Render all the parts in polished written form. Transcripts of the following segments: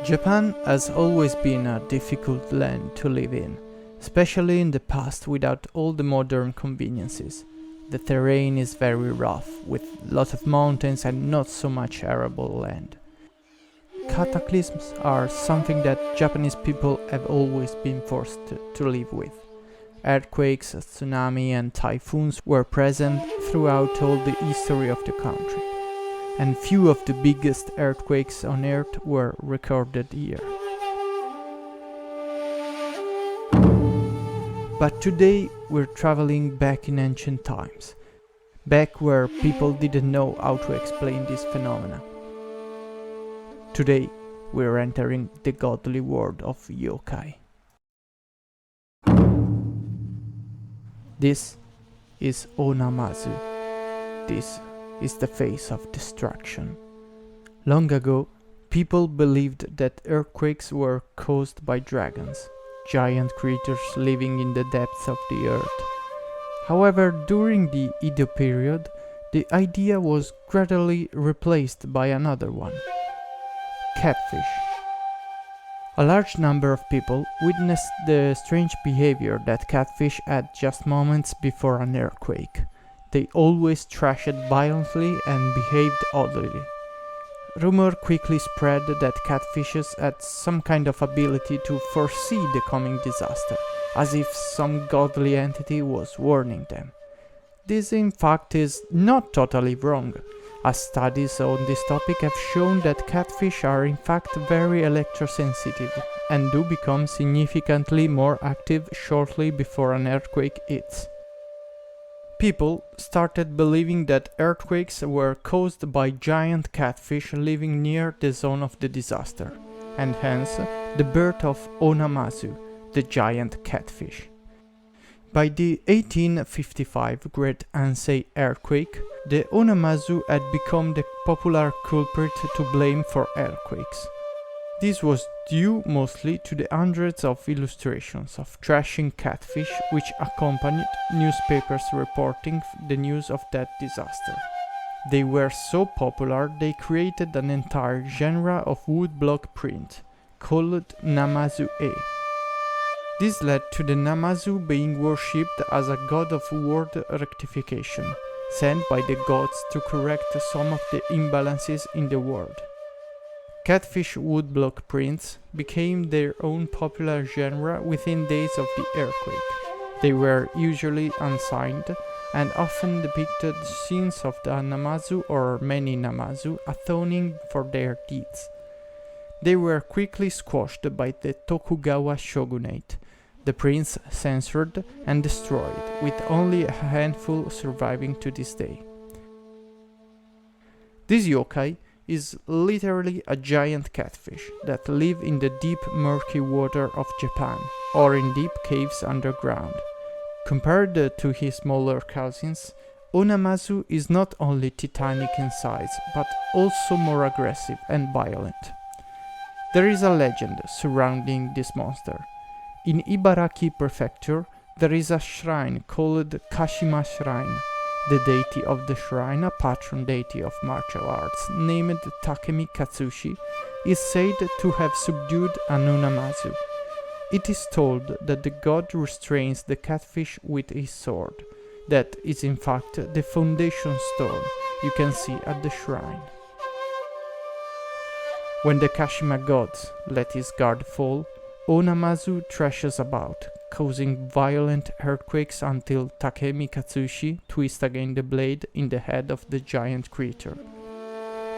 Japan has always been a difficult land to live in, especially in the past without all the modern conveniences. The terrain is very rough, with lots of mountains and not so much arable land. Cataclysms are something that Japanese people have always been forced to live with. Earthquakes, tsunami and typhoons were present throughout all the history of the country, and few of the biggest earthquakes on Earth were recorded here. But today we're traveling back in ancient times, back where people didn't know how to explain this phenomena. Today we're entering the godly world of yokai. This is ŌNAMAZU. This is the face of destruction. Long ago, people believed that earthquakes were caused by dragons, giant creatures living in the depths of the earth. However, during the Edo period, the idea was gradually replaced by another one: catfish. A large number of people witnessed the strange behavior that catfish had just moments before an earthquake. They always thrashed violently and behaved oddly. Rumor quickly spread that catfishes had some kind of ability to foresee the coming disaster, as if some godly entity was warning them. This in fact is not totally wrong, as studies on this topic have shown that catfish are in fact very electrosensitive and do become significantly more active shortly before an earthquake hits. People started believing that earthquakes were caused by giant catfish living near the zone of the disaster, and hence the birth of ŌNAMAZU, the giant catfish. By the 1855 Great Ansei earthquake, the ŌNAMAZU had become the popular culprit to blame for earthquakes. This was due mostly to the hundreds of illustrations of thrashing catfish which accompanied newspapers reporting the news of that disaster. They were so popular they created an entire genre of woodblock print, called ŌNAMAZU-e. This led to the ŌNAMAZU being worshipped as a god of word rectification, sent by the gods to correct some of the imbalances in the world. Catfish woodblock prints became their own popular genre within days of the earthquake. They were usually unsigned and often depicted scenes of the ŌNAMAZU or many ŌNAMAZU atoning for their deeds. They were quickly squashed by the Tokugawa shogunate, the prints censored and destroyed, with only a handful surviving to this day. This yokai is literally a giant catfish that live in the deep murky water of Japan, or in deep caves underground. Compared to his smaller cousins, ŌNAMAZU is not only titanic in size, but also more aggressive and violent. There is a legend surrounding this monster. In Ibaraki Prefecture, there is a shrine called Kashima Shrine. The deity of the shrine, a patron deity of martial arts named Takemi Katsushi, is said to have subdued an ŌNAMAZU. It is told that the god restrains the catfish with his sword. That is in fact the foundation stone you can see at the shrine. When the Kashima god let his guard fall, ŌNAMAZU thrashes about, causing violent earthquakes until Takemi Katsushi twists again the blade in the head of the giant creature.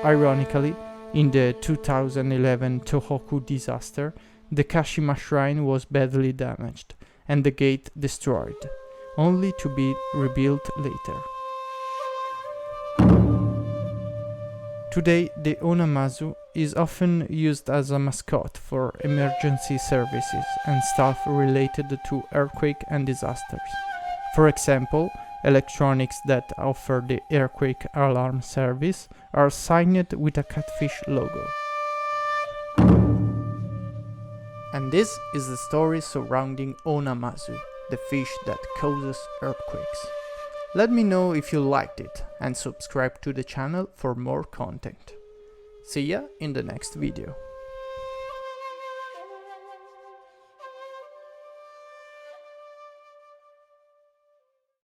Ironically, in the 2011 Tohoku disaster, the Kashima shrine was badly damaged and the gate destroyed, only to be rebuilt later. Today, the ŌNAMAZU is often used as a mascot for emergency services and stuff related to earthquake and disasters. For example, electronics that offer the earthquake alarm service are signed with a catfish logo. And this is the story surrounding ŌNAMAZU, the fish that causes earthquakes. Let me know if you liked it and subscribe to the channel for more content. See ya in the next video.